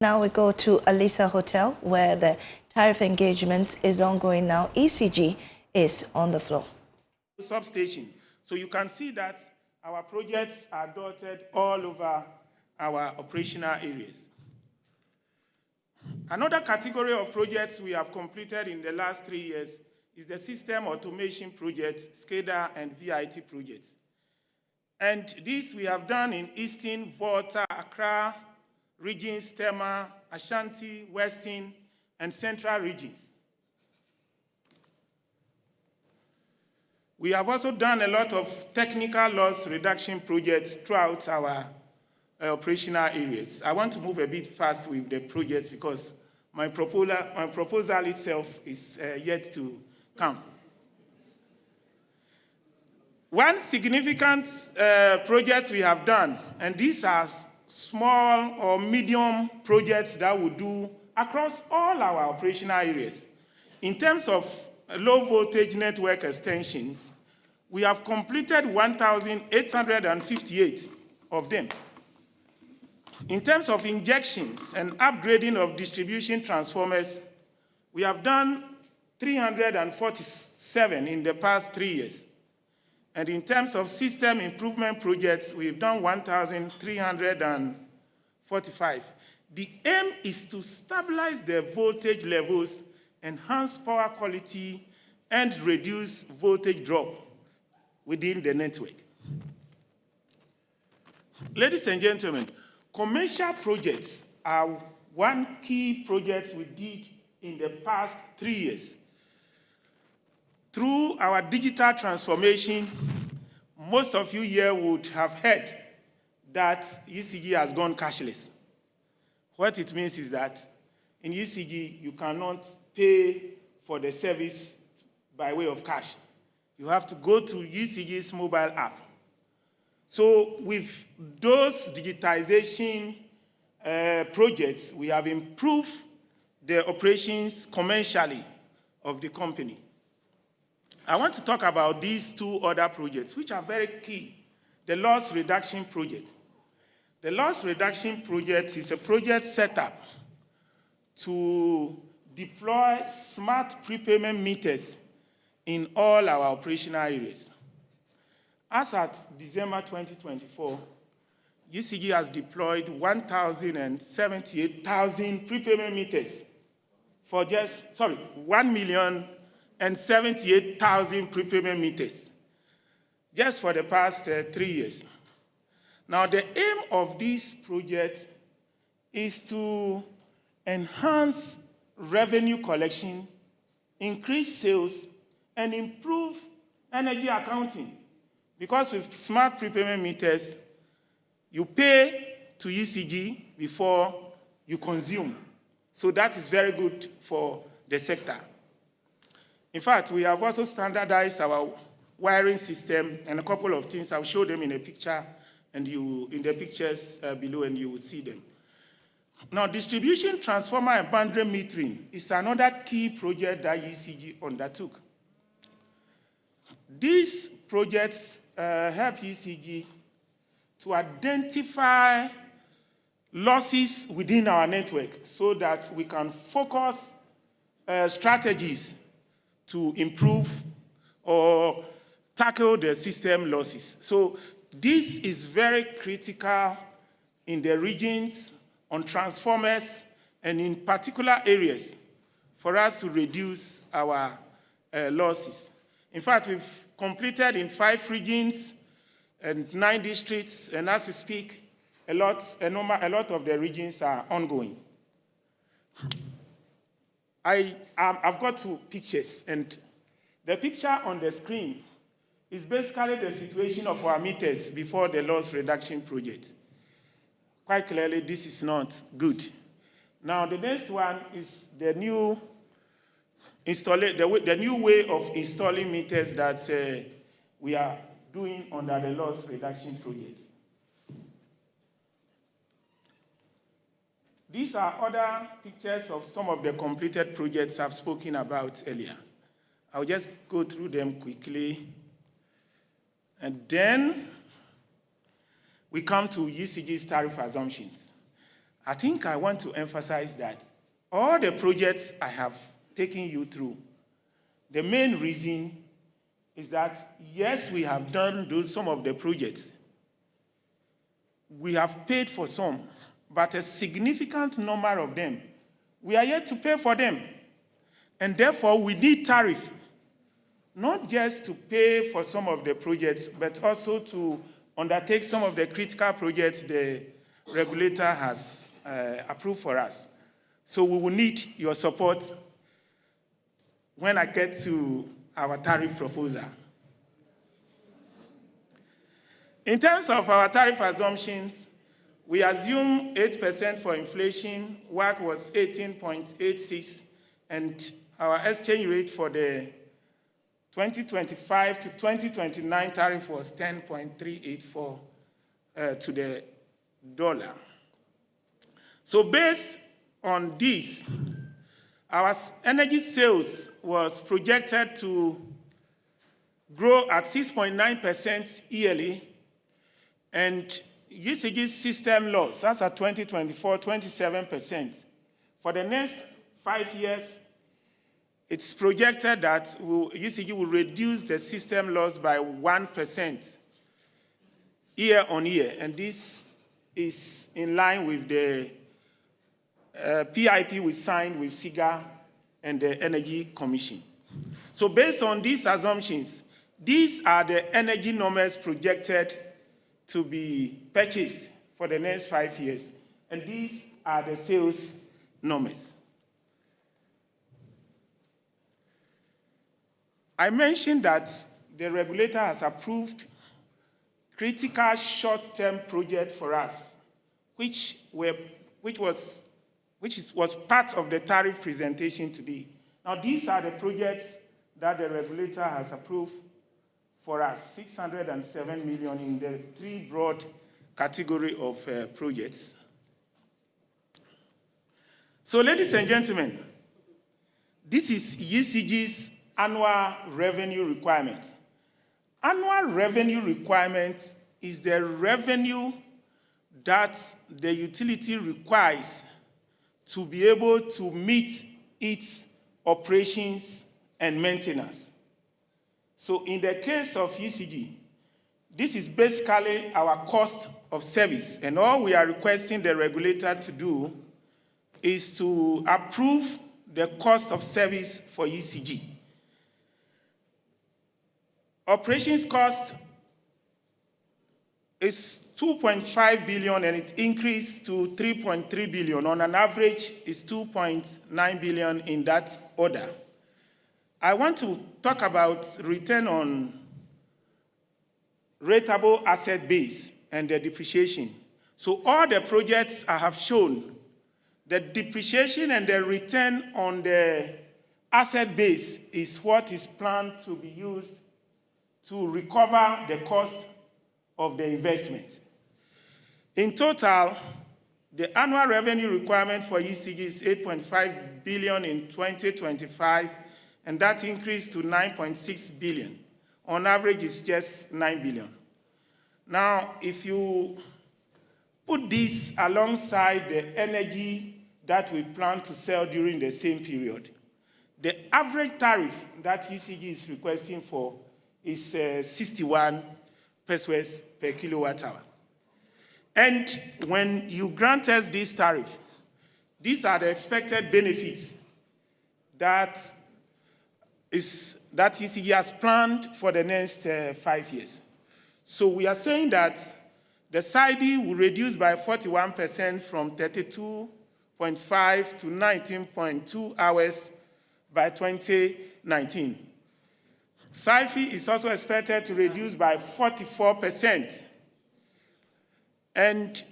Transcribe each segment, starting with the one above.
Now we go to Alisa Hotel, where the tariff engagement is ongoing now. ECG is on the floor. Substation. So you can see that our projects are dotted all over our operational areas. Another category of projects we have completed in the last 3 years is the system automation project, SCADA and VIT projects. And this we have done in Eastern, Volta, Accra regions, Tema, Ashanti, Western, and Central regions. We have also done a lot of technical loss reduction projects throughout our operational areas. I want to move a bit fast with the projects because my proposal itself is yet to come. One significant project we have done, and these are small or medium projects that we do across all our operational areas. In terms of low voltage network extensions, we have completed 1,858 of them. In terms of injections and upgrading of distribution transformers, we have done 347 in the past 3 years. And in terms of system improvement projects, we've done 1,345. The aim is to stabilize the voltage levels, enhance power quality, and reduce voltage drop within the network. Ladies and gentlemen, commercial projects are one key project we did in the past 3 years. Through our digital transformation, most of you here would have heard that ECG has gone cashless. What it means is that in ECG, you cannot pay for the service by way of cash. You have to go to ECG's mobile app. So with those digitization projects, we have improved the operations commercially of the company. I want to talk about these two other projects, which are very key. The loss reduction project. The loss reduction project is a project set up to deploy smart prepayment meters in all our operational areas. As at December 2024, ECG has deployed 1,078,000 prepayment meters for 1,078,000 prepayment meters just for the past 3 years. Now, the aim of this project is to enhance revenue collection, increase sales, and improve energy accounting. Because with smart prepayment meters, you pay to ECG before you consume. So that is very good for the sector. In fact, we have also standardized our wiring system and a couple of things. I'll show them in a picture, and in the pictures below, and you will see them. Now, distribution, transformer, and boundary metering is another key project that ECG undertook. These projects help ECG to identify losses within our network so that we can focus strategies to improve or tackle the system losses. So this is very critical in the regions, on transformers, and in particular areas for us to reduce our losses. In fact, we've completed in 5 regions and 9 districts, and as we speak, a lot of the regions are ongoing. I've got 2 pictures, and the picture on the screen is basically the situation of our meters before the loss reduction project. Quite clearly, this is not good. Now, the next one is the new way of installing meters that we are doing under the loss reduction project. These are other pictures of some of the completed projects I've spoken about earlier. I'll just go through them quickly. And then we come to ECG's tariff assumptions. I think I want to emphasize that all the projects I have taken you through, the main reason is that, yes, we have done some of the projects. We have paid for some, but a significant number of them, we are yet to pay for them. And therefore, we need tariff, not just to pay for some of the projects, but also to undertake some of the critical projects the regulator has approved for us. So we will need your support when I get to our tariff proposal. In terms of our tariff assumptions, we assume 8% for inflation, WACC was 18.86, and our exchange rate for the 2025 to 2029 tariff was 10.384 to the dollar. So based on this, our energy sales was projected to grow at 6.9% yearly, and ECG system loss, that's at 2024, 27%. For the next 5 years, it's projected that ECG will reduce the system loss by 1% year on year, and this is in line with the PIP we signed with SIGA and the Energy Commission. So based on these assumptions, these are the energy numbers projected to be purchased for the next 5 years, and these are the sales numbers. I mentioned that the regulator has approved critical short-term project for us, which was part of the tariff presentation today. Now, these are the projects that the regulator has approved for us, 607 million in the 3 broad category of projects. So, ladies and gentlemen, this is ECG's annual revenue requirement. Annual revenue requirement is the revenue that the utility requires to be able to meet its operations and maintenance. So in the case of ECG, this is basically our cost of service, and all we are requesting the regulator to do is to approve the cost of service for ECG. Operations cost is 2.5 billion, and it increased to 3.3 billion. On an average, it's 2.9 billion in that order. I want to talk about return on rateable asset base and the depreciation. So all the projects I have shown, the depreciation and the return on the asset base is what is planned to be used to recover the cost of the investment. In total, the annual revenue requirement for ECG is 8.5 billion in 2025, and that increased to 9.6 billion. On average, it's just 9 billion. Now, if you put this alongside the energy that we plan to sell during the same period, the average tariff that ECG is requesting for is 61 pesos per kilowatt hour. And when you grant us this tariff, these are the expected benefits that ECG has planned for the next 5 years. So we are saying that the SIDE will reduce by 41% from 32.5 to 19.2 hours by 2019. SIFI is also expected to reduce by 44%. And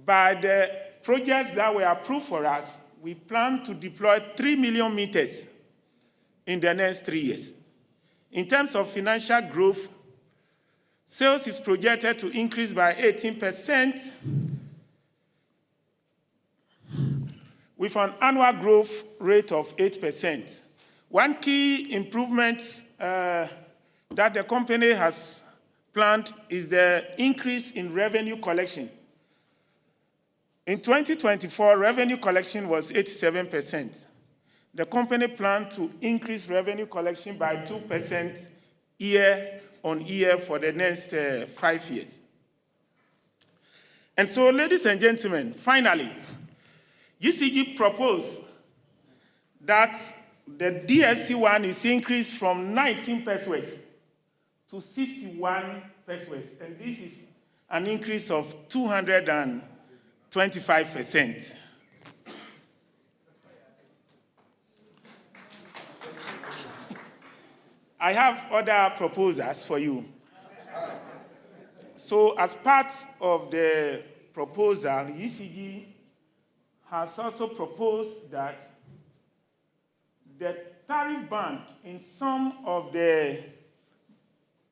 by the projects that were approved for us, we plan to deploy 3 million meters in the next 3 years. In terms of financial growth, sales is projected to increase by 18% with an annual growth rate of 8%. One key improvement that the company has planned is the increase in revenue collection. In 2024, revenue collection was 87%. The company planned to increase revenue collection by 2% year on year for the next 5 years. And so, ladies and gentlemen, finally, ECG proposed that the DSC1 is increased from 19 pesos to 61 pesos, and this is an increase of 225%. I have other proposals for you. So as part of the proposal, ECG has also proposed that the tariff band in some of the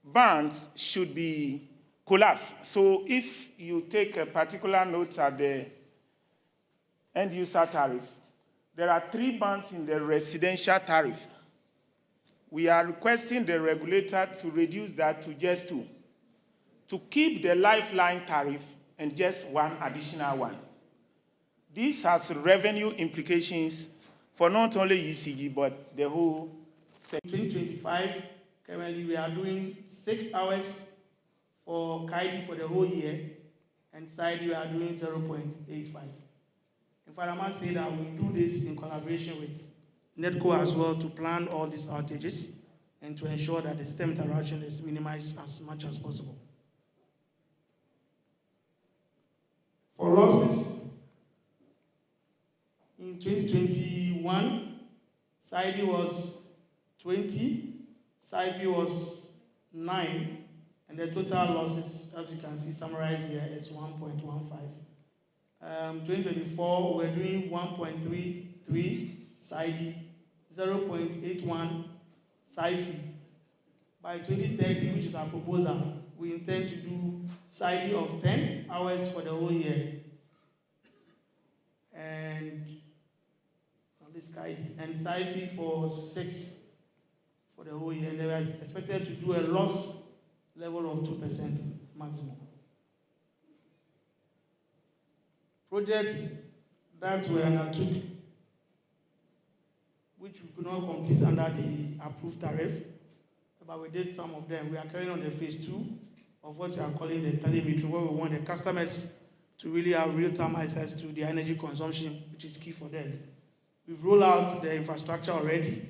bands should be collapsed. So if you take a particular note at the end user tariff, there are 3 bands in the residential tariff. We are requesting the regulator to reduce that to just 2, to keep the lifeline tariff and just 1 additional one. This has revenue implications for not only ECG, but the whole sector. 2025, currently we are doing 6 hours for KID for the whole year, and side we are doing 0.85. In fact, I must say that we do this in collaboration with NETCO as well to plan all these outages and to ensure that the system interruption is minimized as much as possible. For losses, in 2021, SID was 20, SIFI was 9, and the total losses, as you can see summarized here, is 1.15. 2024, we're doing 1.33 SID, 0.81 SIFI. By 2030, which is our proposal, we intend to do SID of 10 hours for the whole year. And on this SID, and SIFI for 6 for the whole year. And they are expected to do a loss level of 2% maximum. Projects that were undertook, which we could not complete under the approved tariff, but we did some of them. We are carrying on the phase 2 of what we are calling the telemetry, where we want the customers to really have real-time access to the energy consumption, which is key for them. We've rolled out the infrastructure already,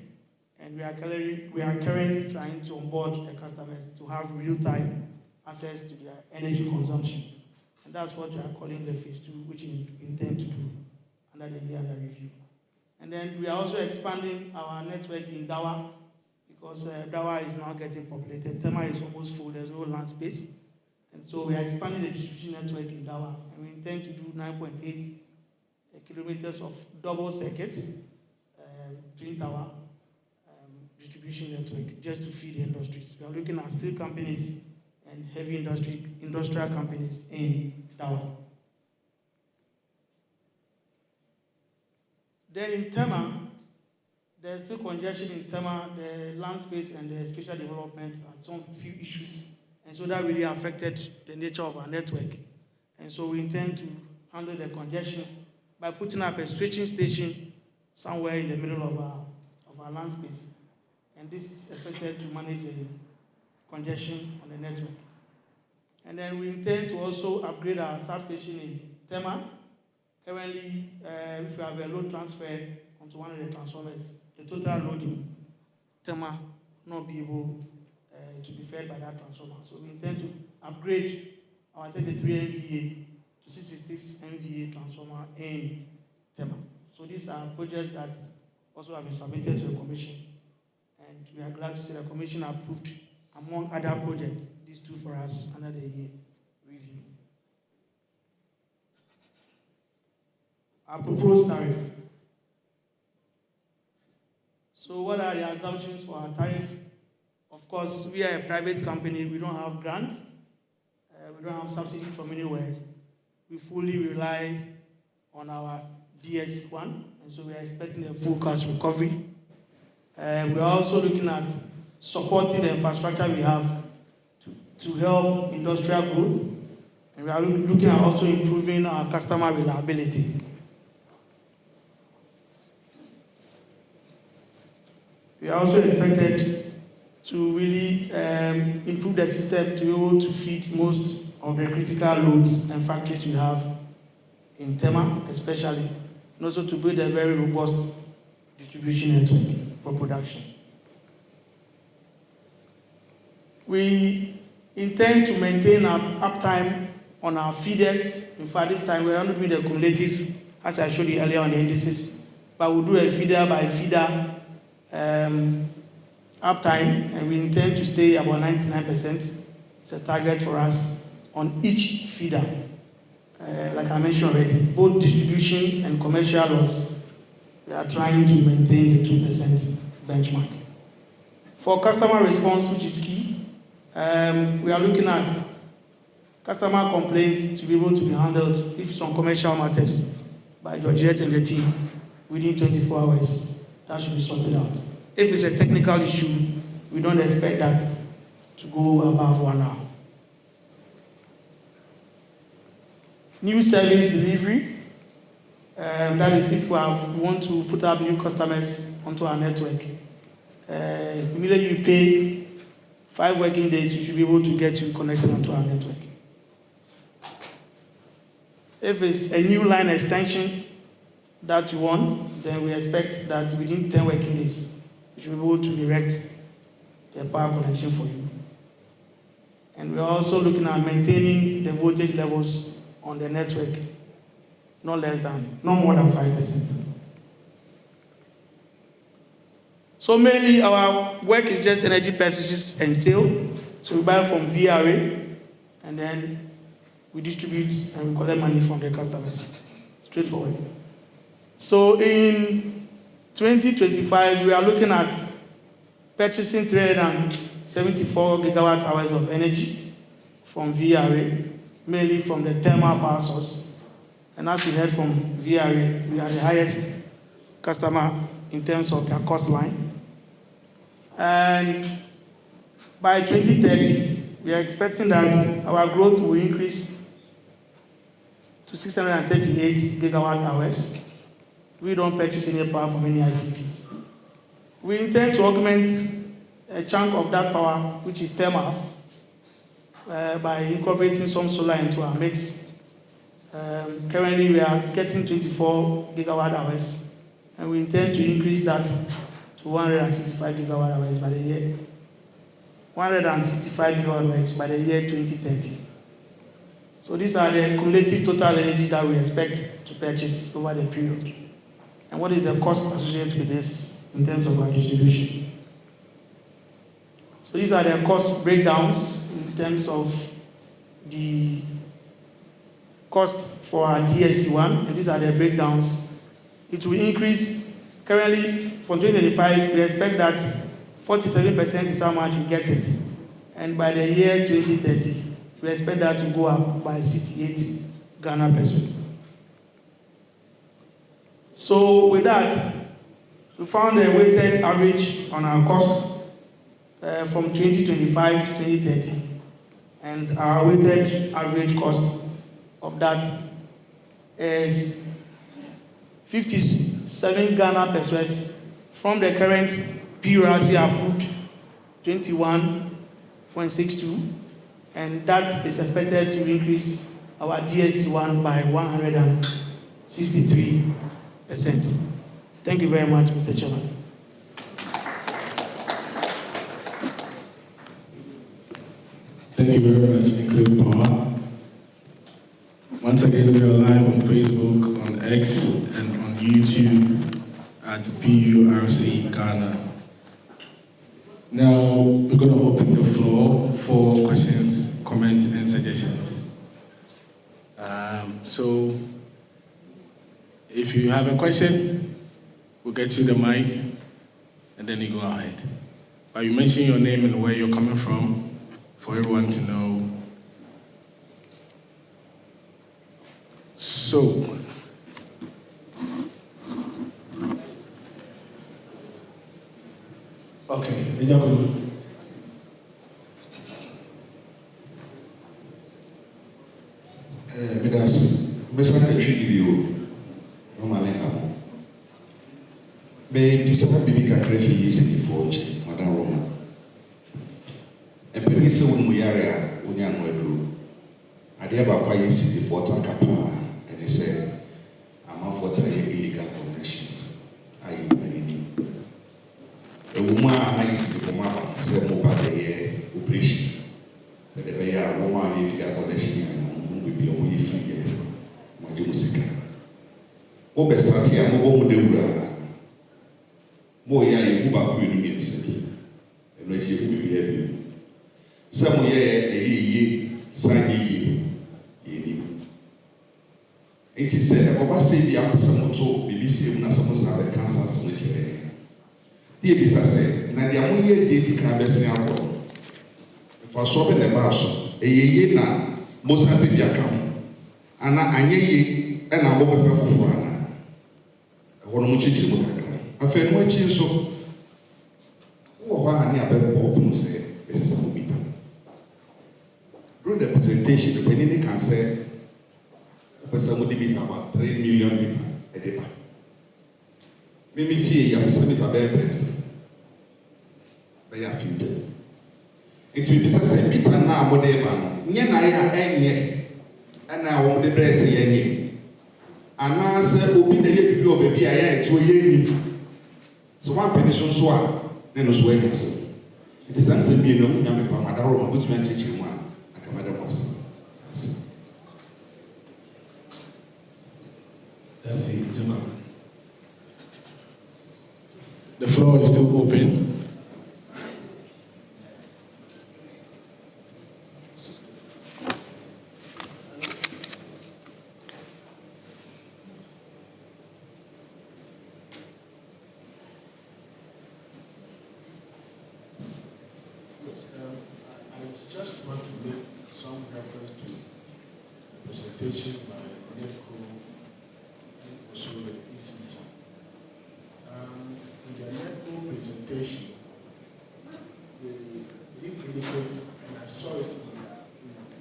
and we are currently trying to onboard the customers to have real-time access to their energy consumption. And that's what we are calling the phase 2, which we intend to do under the year under review. And then we are also expanding our network in Dawa, because Dawa is now getting populated. Tema is almost full, there's no land space. And so we are expanding the distribution network in Dawa, and we intend to do 9.8 kilometers of double circuits, twin tower distribution network, just to feed the industries. We are looking at steel companies and heavy industrial companies in Dawa. Then in Tema, there's still congestion in Tema, the land space and the spatial development and some few issues. And so that really affected the nature of our network. And so we intend to handle the congestion by putting up a switching station somewhere in the middle of our land space. And this is expected to manage the congestion on the network. And then we intend to also upgrade our substation in Tema. Currently, if we have a load transfer onto one of the transformers, the total load in Tema will not be able to be fed by that transformer. So we intend to upgrade our 33 MVA to 66 MVA transformer in Tema. So these are projects that also have been submitted to the Commission. And we are glad to see the Commission approved, among other projects, these 2 for us under the year review. Our proposed tariff. So what are the assumptions for our tariff? Of course, we are a private company. We don't have grants. We don't have subsidy from anywhere. We fully rely on our DS1, and so we are expecting a full cost recovery. We are also looking at supporting the infrastructure we have to help industrial growth and we are looking at also improving our customer reliability. We are also expected to really improve the system to be able to feed most of the critical loads and factories we have in Tema, especially, and also to build a very robust distribution network for production. We intend to maintain our uptime on our feeders. In fact, this time we are not doing the cumulative, as I showed you earlier on the indices, but we'll do a feeder by feeder uptime, and we intend to stay about 99%. It's a target for us on each feeder. Like I mentioned already, both distribution and commercial loss, we are trying to maintain the 2% benchmark. For customer response, which is key, we are looking at customer complaints to be able to be handled if some commercial matters by Georgette and the team within 24 hours. That should be sorted out. If it's a technical issue, we don't expect that to go above 1 hour. New service delivery, that is if we want to put up new customers onto our network. Immediately you pay 5 working days, you should be able to get you connected onto our network. If it's a new line extension that you want, then we expect that within 10 working days, we should be able to erect the power connection for you. And we're also looking at maintaining the voltage levels on the network, no more than 5%. So mainly our work is just energy purchases and sale. So we buy from VRA, and then we distribute and we collect money from the customers. Straightforward. So in 2025, we are looking at purchasing 374 gigawatt hours of energy from VRA, mainly from the thermal power source. And as we heard from VRA, we are the highest customer in terms of their cost line. And by 2030, we are expecting that our growth will increase to 638 gigawatt hours. We don't purchase any power from any IPPs. We intend to augment a chunk of that power, which is thermal, by incorporating some solar into our mix. Currently, we are getting 24 gigawatt hours, and we intend to increase that to 165 gigawatt hours by the year. 165 gigawatt hours by the year 2030. So these are the cumulative total energy that we expect to purchase over the period. And what is the cost associated with this in terms of our distribution? So these are the cost breakdowns in terms of the cost for our DSC1, and these are the breakdowns. It will increase. Currently, from 2025, we expect that 47% is how much we get it. And by the year 2030, we expect that to go up by 68 Ghana pesos. So with that, we found a weighted average on our costs from 2025 to 2030. And our weighted average cost of that is 57 Ghana pesos from the current PURC approved 21.62, and that is expected to increase our DSC1 by 163%. Thank you very much, Mr. Chairman. Thank you very much, Include Power. Once again, we are live on Facebook, on X, and on YouTube at PURC Ghana. Now, we're going to open the floor for questions, comments, and suggestions. So, if you have a question, we'll get you the mic, and then you go ahead. But you mention your name and where you're coming from for everyone to know. So, okay, Baby, some baby can crave easy for Madame Roma. And penny so when we are when young wedu. I dare about quite easy for Tankapa, and he said, I'm out for illegal connections. I mean, a woman I used to come up, said more about the operation. Said they are woman illegal connection and will be only free. Music. Obesati a mobile model. More you go back to university. And when you will be here, some year a year, sign ye. It is said, Oba say the Aposamoto, BBC, and some of the cancers which are the Bisa said, Nadia Moye did the Cabessin Apple. If I saw in the Basso, a year now, most happy the account. And I ye and I woke up for Anna. I want to teach you. I feel no change so. Why I never open say, this is some people. During the presentation, the Penny can say, Professor Mudibit about 3 million people a day. Maybe fear as a summit of evidence. They are fit. It will be such a bit and now, whatever. Yenaya and and now on the dress a and now say, open the year to go, baby, I am to a year. So one pension swap, then was waiting. It is answered me no young Pamadaro, which meant teaching one at a madam was. That's it, gentlemen. The floor is still open. Presentation by NETCO and also the ECG. In the NETCO presentation, they did indicate, and I saw it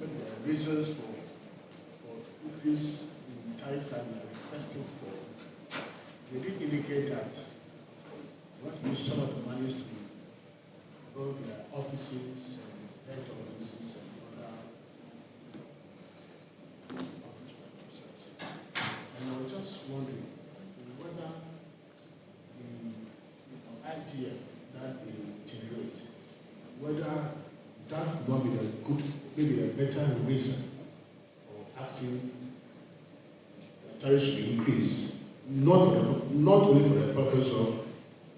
in the reasons for increase in tariff that they are requesting for. They did indicate that they want to use some of the monies to build their offices and head offices and other. And I was just wondering whether the IGF that they generate, whether that could not be a good, maybe a better reason for asking the tariff should be increased, not only for the purpose of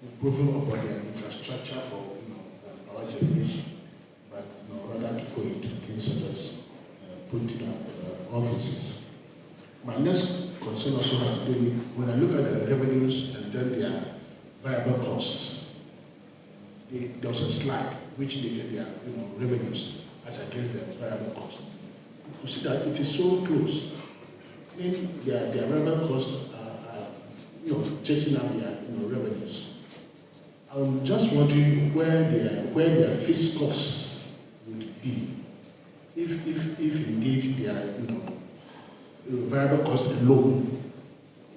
improving upon their infrastructure for power generation, but rather to go into things such as putting up offices. My next concern also has to do with when I look at the revenues and then their variable costs. There was a slide which indicated their revenues as against their variable costs. You see that it is so close. I mean, their variable costs are chasing up their revenues. I'm just wondering where their fixed costs would be if indeed their variable cost alone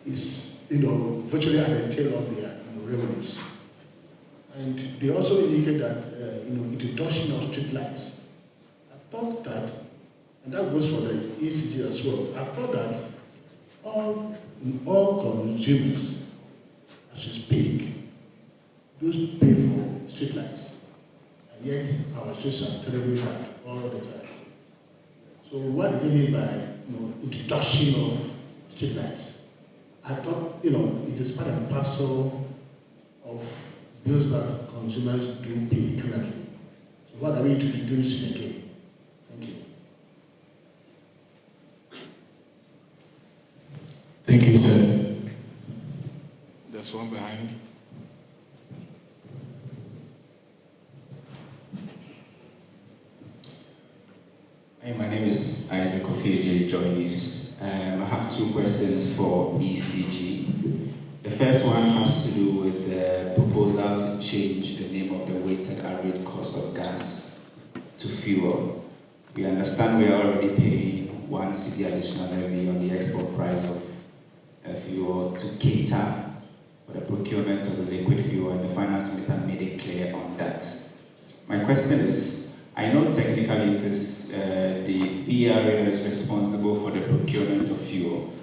is virtually at the tail of their revenues. And they also indicate that introduction of street lights. I thought that, and that goes for the ECG as well, I thought that all consumers, as you speak, those pay for street lights. And yet our streets are terribly dark all the time. So what do they mean by introduction of street lights? I thought it is part and parcel of bills that consumers do pay currently. So what are we introducing again? Thank you. Thank you, sir. There's one behind. Hey, my name is Isaac Ofeje Joyce. I have two questions for ECG. The first one has to do with the proposal to change the name of the weighted average cost of gas to fuel. We understand we are already paying 1 cedi additional levy on the export price of fuel to cater for the procurement of the liquid fuel, and the finance minister made it clear on that. My question is, I know technically it is the VRA that is responsible for the procurement of fuel.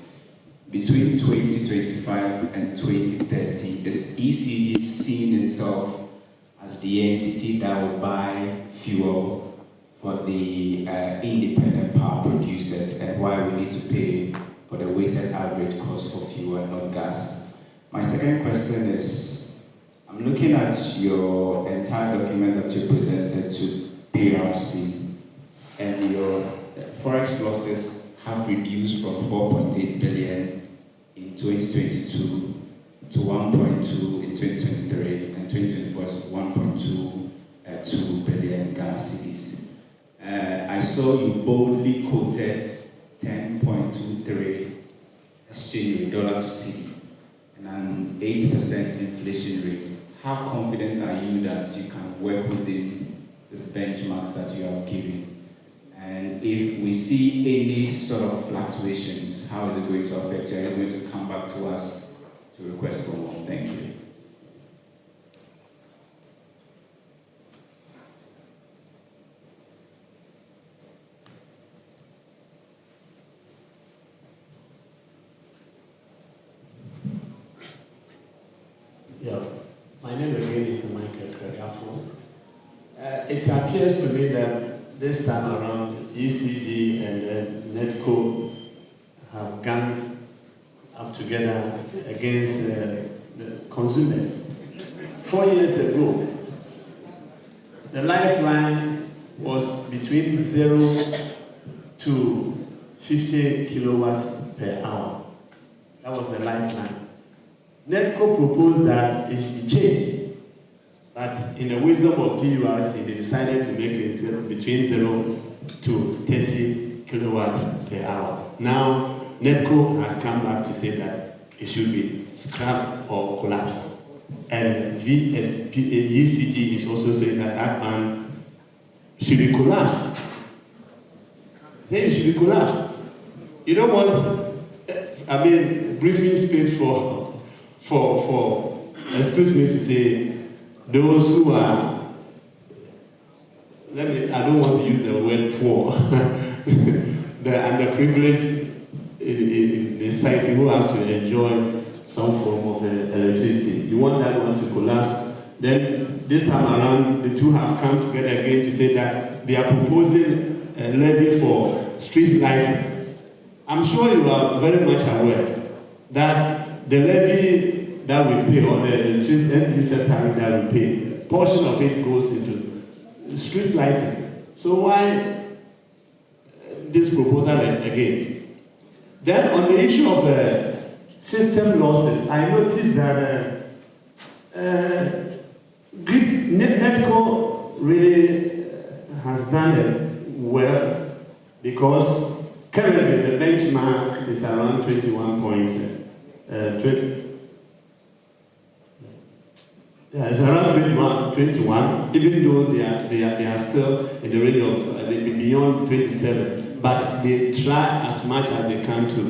Between 2025 and 2030, is ECG seeing itself as the entity that will buy fuel for the independent power producers, and why we need to pay for the weighted average cost for fuel and not gas? My second question is, I'm looking at your entire document that you presented to PURC, and your forex losses have reduced from 4.8 billion in 2022 to 1.2 in 2023, and 2024 is 1.2 billion Ghana cedis. I saw you boldly quoted 10.23 exchange rate dollar to cedi and an 8% inflation rate. How confident are you that you can work within these benchmarks that you have given? And if we see any sort of fluctuations, how is it going to affect you? Are you going to come back to us to request for more? Thank you. Yeah, my name again is Michael Kregafo. It appears to me that this time around, ECG and NEDCO have ganged up together against the consumers. 4 years ago, the lifeline was between 0 to 50 kilowatts per hour. That was the lifeline. NEDCO proposed that it should be changed, but in the wisdom of PURC, they decided to make it between 0 to 30 kilowatts per hour. Now, NEDCO has come back to say that it should be scrapped or collapsed. And ECG is also saying that that ban should be collapsed. Say it should be collapsed. You don't want, briefing space for excuse me to say, those who are, I don't want to use the word poor, the underprivileged in the society who has to enjoy some form of electricity. You want that one to collapse. Then this time around, the two have come together again to say that they are proposing a levy for street lighting. I'm sure you are very much aware that the levy that we pay, or the end user tariff that we pay, a portion of it goes into street lighting. So why this proposal again? Then on the issue of system losses, I noticed that NEDCO really has done it well, because currently the benchmark is around 21. It's around 21, even though they are still in the range of beyond 27. But they try as much as they can to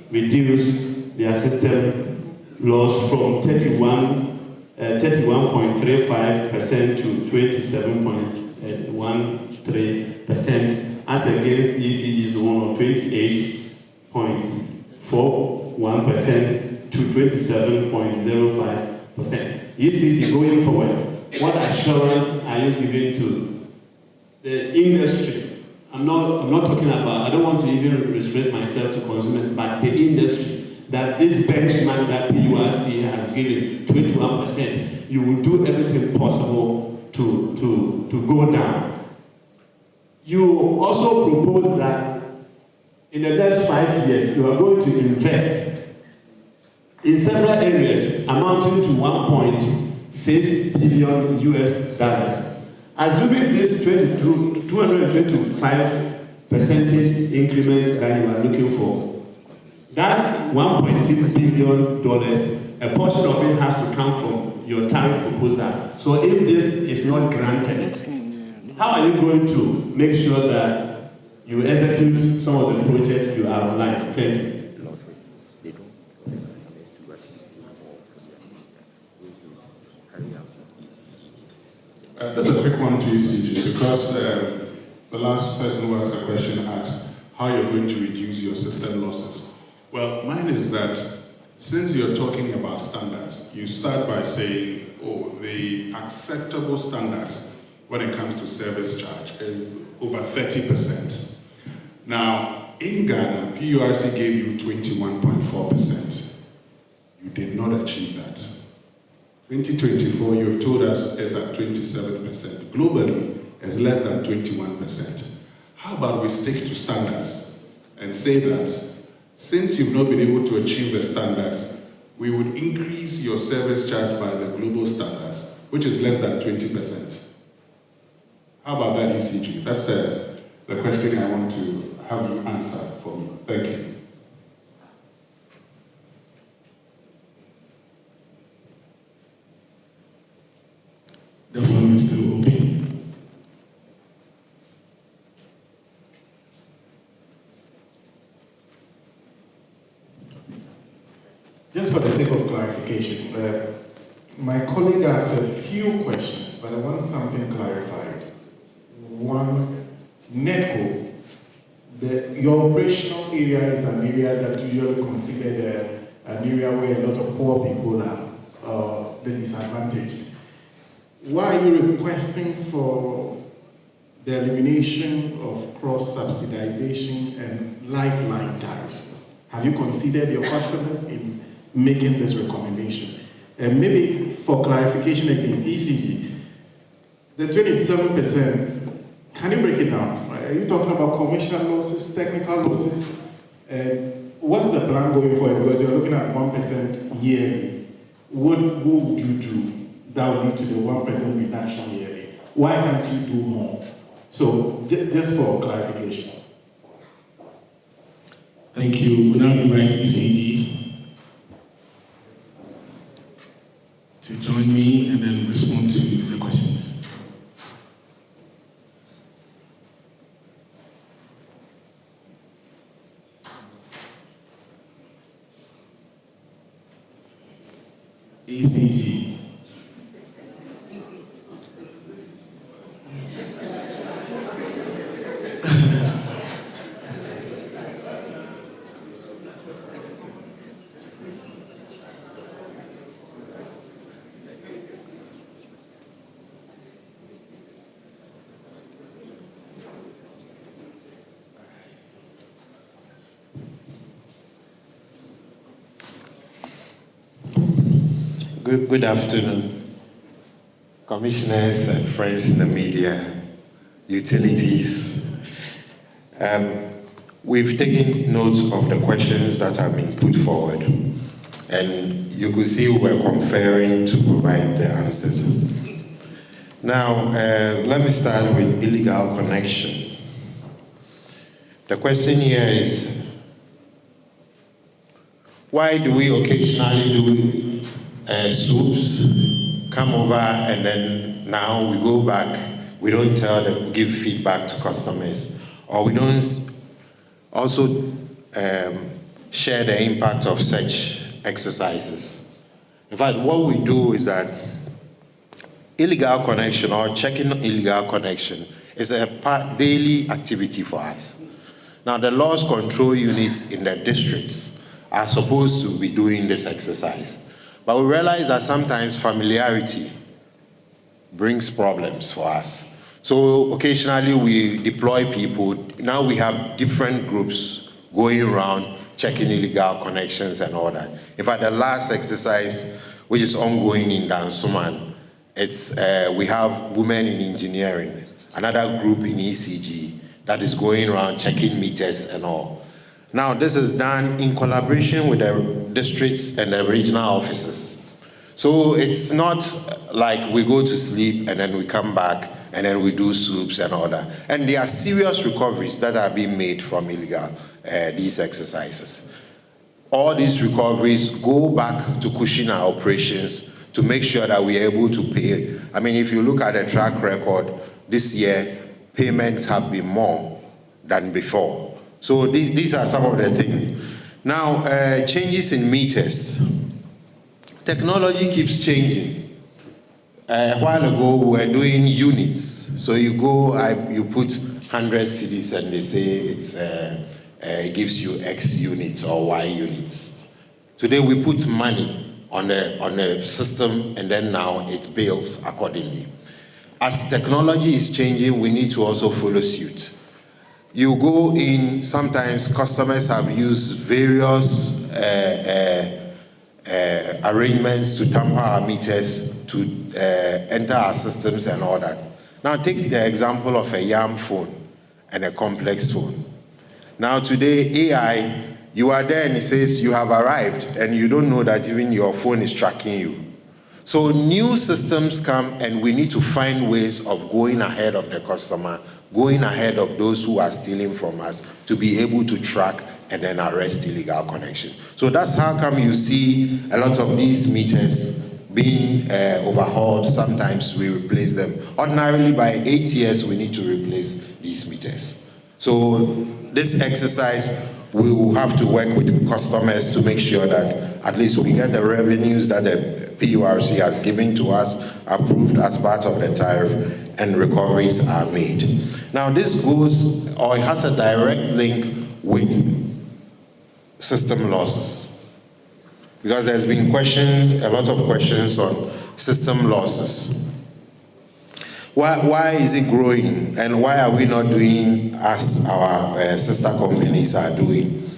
reduce their system loss from 31.35% to 27.13%, as against ECG's one of 28.41% to 27.05%. ECG going forward, what assurance are you giving to the industry? I'm not talking about, I don't want to even restrict myself to consumers, but the industry, that this benchmark that PURC has given, 21%, you will do everything possible to go down. You also propose that in the next 5 years, you are going to invest in several areas amounting to $1.6 billion US. Assuming this 225% increments that you are looking for, that $1.6 billion, a portion of it has to come from your tariff proposal. So if this is not granted, how are you going to make sure that you execute some of the projects you outlined? Thank you. That's a quick one to ECG, because the last person who asked a question asked how you're going to reduce your system losses. Well, mine is that since you're talking about standards, you start by saying, oh, the acceptable standards when it comes to service charge is over 30%. Now, in Ghana, PURC gave you 21.4%. You did not achieve that. 2024, you've told us is at 27%. Globally, it's less than 21%. How about we stick to standards and say that since you've not been able to achieve the standards, we would increase your service charge by the global standards, which is less than 20%. How about that, ECG? That's the question I want to have you answer for me. Thank you. The floor is still open. Just for the sake of clarification, my colleague asked a few questions, but I want something clarified. One, NETCO, your operational area is an area that usually considered an area where a lot of poor people are the disadvantaged. Why are you requesting for the elimination of cross-subsidization and lifeline tariffs? Have you considered your customers in making this recommendation? And maybe for clarification again, ECG, the 27%, can you break it down? Are you talking about commercial losses, technical losses? What's the plan going forward? Because you're looking at 1% yearly. What would you do that will lead to the 1% reduction yearly? Why can't you do more? So, just for clarification. Thank you. We now invite ECG to join me and then respond to the questions. ECG. Good afternoon, commissioners and friends in the media, utilities. We've taken note of the questions that have been put forward, and you could see we're conferring to provide the answers. Now, let me start with illegal connection. The question here is, why do we occasionally do soups, come over, and then now we go back, we don't give feedback to customers, or we don't also share the impact of such exercises. In fact, what we do is that illegal connection or checking illegal connection is a daily activity for us. Now, the loss control units in the districts are supposed to be doing this exercise. But we realize that sometimes familiarity brings problems for us. So occasionally we deploy people. Now we have different groups going around checking illegal connections and all that. In fact, the last exercise, which is ongoing in Dansuman, we have women in engineering, another group in ECG that is going around checking meters and all. Now, this is done in collaboration with the districts and the regional offices. So it's not like we go to sleep and then we come back and then we do soups and all that. And there are serious recoveries that are being made from illegal, these exercises. All these recoveries go back to cushion our operations to make sure that we are able to pay. I mean, if you look at the track record, this year, payments have been more than before. So these are some of the things. Now, changes in meters. Technology keeps changing. A while ago, we were doing units. So you go, you put 100 cedis and they say it gives you X units or Y units. Today we put money on a system and then now it bills accordingly. As technology is changing, we need to also follow suit. You go in, sometimes customers have used various arrangements to tamper our meters, to enter our systems and all that. Now take the example of a YAM phone and a complex phone. Now today, AI, you are there and it says you have arrived and you don't know that even your phone is tracking you. So new systems come and we need to find ways of going ahead of the customer, going ahead of those who are stealing from us to be able to track and then arrest illegal connection. So that's how come you see a lot of these meters being overhauled. Sometimes we replace them. Ordinarily by 8 years we need to replace these meters. So this exercise, we will have to work with customers to make sure that at least we get the revenues that the PURC has given to us, approved as part of the tariff, and recoveries are made. Now this goes, or it has a direct link with system losses. Because there's been a lot of questions on system losses. Why is it growing, and why are we not doing as our sister companies are doing?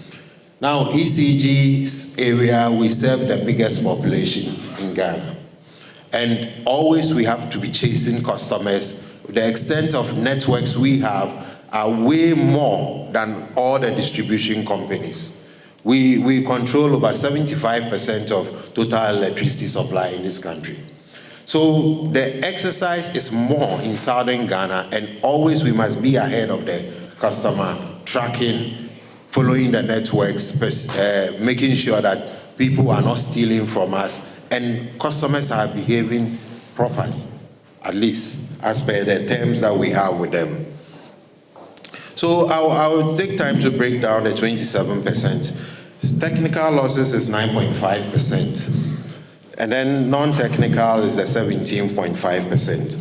Now, ECG's area, we serve the biggest population in Ghana. And always we have to be chasing customers. The extent of networks we have are way more than all the distribution companies. We control over 75% of total electricity supply in this country. So the exercise is more in southern Ghana, and always we must be ahead of the customer, tracking, following the networks, making sure that people are not stealing from us, and customers are behaving properly, at least as per the terms that we have with them. So I will take time to break down the 27%. Technical losses is 9.5%. And then non-technical is the 17.5%.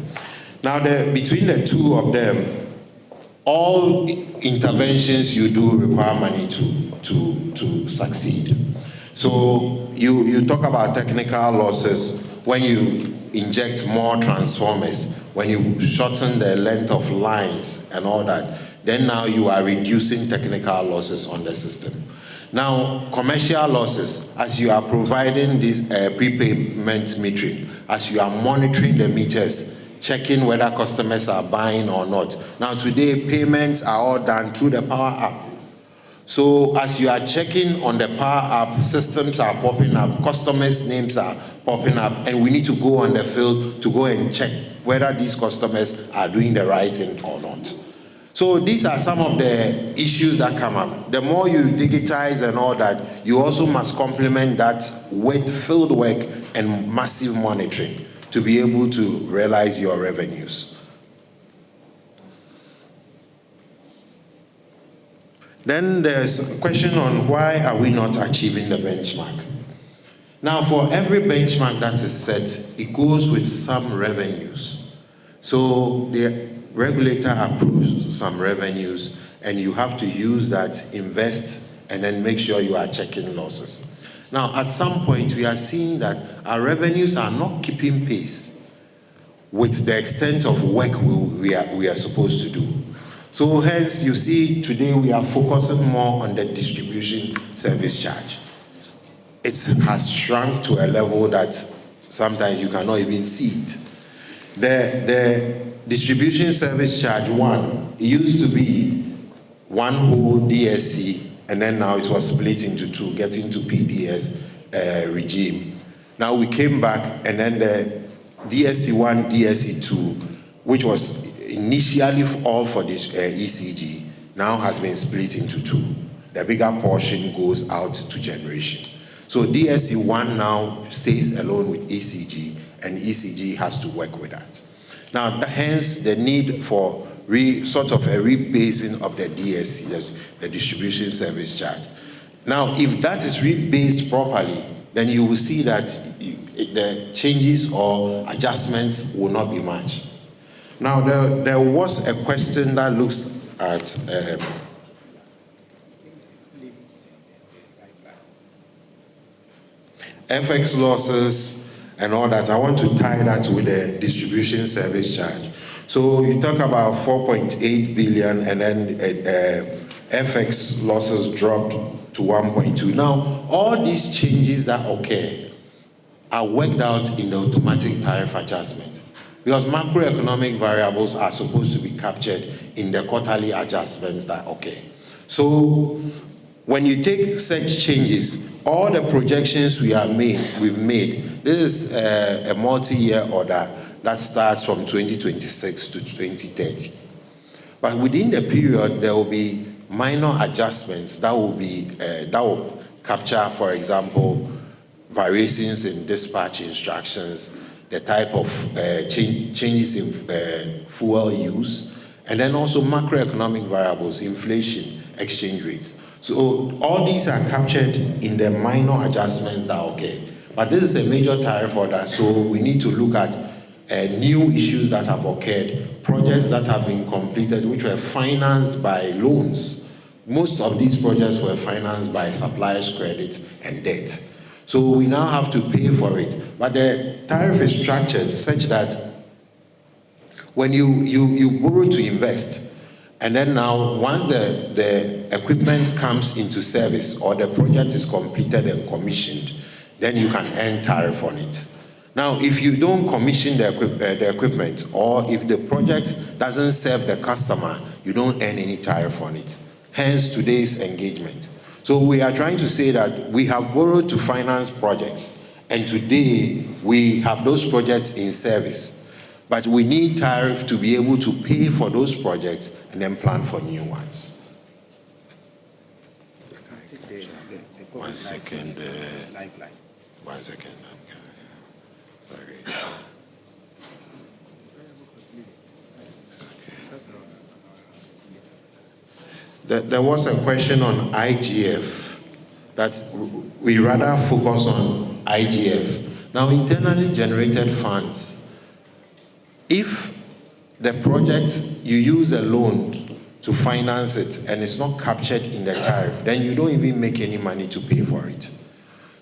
Now, between the two of them, all interventions you do require money to succeed. So you talk about technical losses when you inject more transformers, when you shorten the length of lines and all that, then now you are reducing technical losses on the system. Now, commercial losses, as you are providing this prepayment metering, as you are monitoring the meters, checking whether customers are buying or not. Now today, payments are all done through the Power App. So as you are checking on the Power App, systems are popping up, customers' names are popping up, and we need to go on the field to go and check whether these customers are doing the right thing or not. So these are some of the issues that come up. The more you digitize and all that, you also must complement that with field work and massive monitoring to be able to realize your revenues. Then there's a question on why are we not achieving the benchmark? Now, for every benchmark that is set, it goes with some revenues. So the regulator approves some revenues, and you have to use that, invest, and then make sure you are checking losses. Now, at some point, we are seeing that our revenues are not keeping pace with the extent of work we are supposed to do. So hence, you see, today we are focusing more on the distribution service charge. It has shrunk to a level that sometimes you cannot even see it. The distribution service charge one, it used to be one whole DSC, and then now it was split into two, getting to PDS regime. Now we came back, and then the DSC1, DSC2, which was initially all for this ECG, now has been split into two. The bigger portion goes out to generation. So DSC1 now stays alone with ECG, and ECG has to work with that. Now, hence the need for sort of a rebasing of the DSC, the distribution service charge. Now, if that is rebased properly, then you will see that the changes or adjustments will not be much. Now, there was a question that looks at FX losses and all that. I want to tie that with the distribution service charge. So you talk about 4.8 billion and then FX losses dropped to 1.2. Now, all these changes that occur are worked out in the automatic tariff adjustment, because macroeconomic variables are supposed to be captured in the quarterly adjustments that occur. So when you take such changes, all the projections we've made, this is a multi-year order that starts from 2026 to 2030. But within the period, there will be minor adjustments that will capture, for example, variations in dispatch instructions, the type of changes in fuel use, and then also macroeconomic variables, inflation, exchange rates. So all these are captured in the minor adjustments that occur. But this is a major tariff order, so we need to look at new issues that have occurred, projects that have been completed which were financed by loans. Most of these projects were financed by suppliers' credit and debt. So we now have to pay for it. But the tariff is structured such that when you borrow to invest, and then now once the equipment comes into service or the project is completed and commissioned, then you can earn tariff on it. Now, if you don't commission the equipment, or if the project doesn't serve the customer, you don't earn any tariff on it. Hence today's engagement. So we are trying to say that we have borrowed to finance projects, and today we have those projects in service. But we need tariff to be able to pay for those projects and then plan for new ones. One second. One second. There was a question on IGF, that we rather focus on IGF. Now, internally generated funds, if the project, you use a loan to finance it and it's not captured in the tariff, then you don't even make any money to pay for it.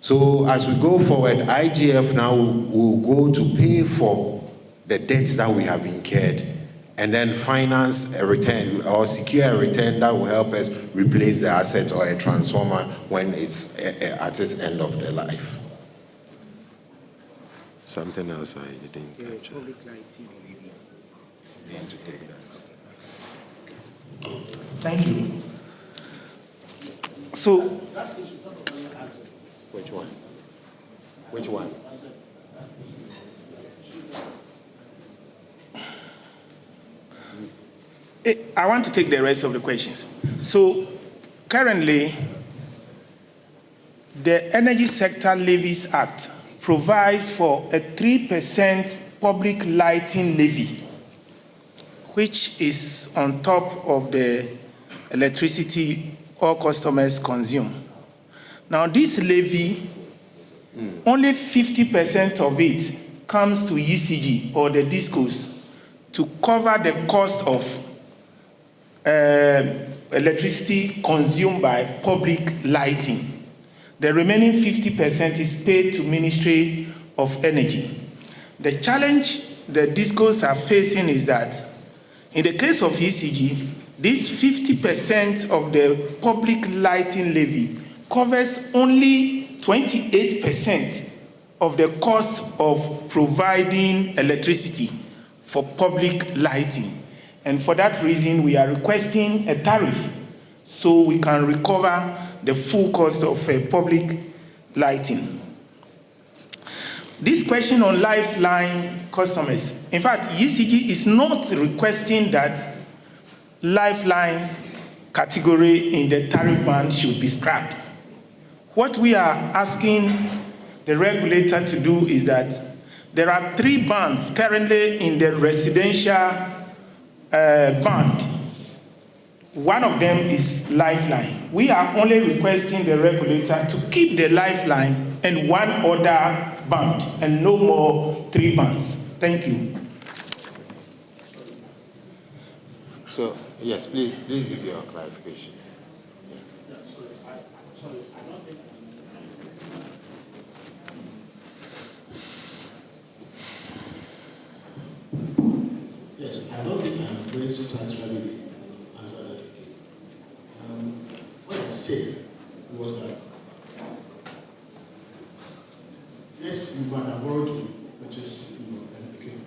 So as we go forward, IGF now will go to pay for the debts that we have incurred, and then finance a return or secure a return that will help us replace the asset or a transformer when it's at its end of the life. Something else I didn't capture. Public lighting levy. Need to take that. Thank you. So, which one? Which one? I want to take the rest of the questions. So, currently, the Energy Sector Levies Act provides for a 3% public lighting levy, which is on top of the electricity all customers consume. Now, this levy, only 50% of it comes to ECG or the discos to cover the cost of electricity consumed by public lighting. The remaining 50% is paid to Ministry of Energy. The challenge the discos are facing is that in the case of ECG, this 50% of the public lighting levy covers only 28% of the cost of providing electricity for public lighting. And for that reason, we are requesting a tariff so we can recover the full cost of public lighting. This question on lifeline customers. In fact, ECG is not requesting that lifeline category in the tariff band should be scrapped. What we are asking the regulator to do is that there are 3 bands currently in the residential band. One of them is lifeline. We are only requesting the regulator to keep the lifeline and one other band, and no more 3 bands. Thank you. So, yes, please give your clarification. Yes, I don't think I'm very satisfied answer that you gave. What I said was that yes, you might have borrowed to purchase, an equipment.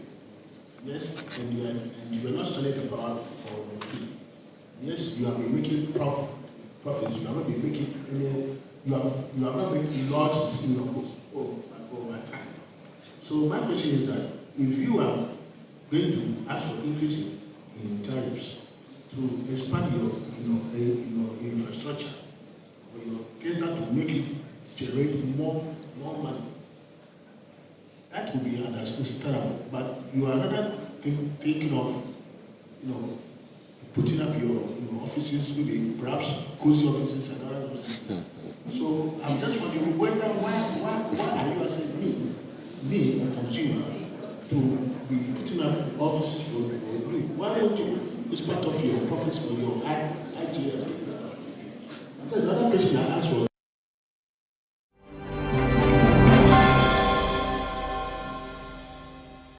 Yes, and you are not selling the power for the fee. Yes, you have been making profits. You have not been making any. You have not making losses in your cost over time. So my question is that if you are going to ask for increase in tariffs to expand your infrastructure or your case that to make it generate more money, that will be understandable. But you are rather thinking of putting up your offices, maybe perhaps cozy offices and other offices. So I'm just wondering why are you asking me as a consumer to be putting up offices for you? Why don't you, it's part of your profits for your IGF? And then the other question I asked was,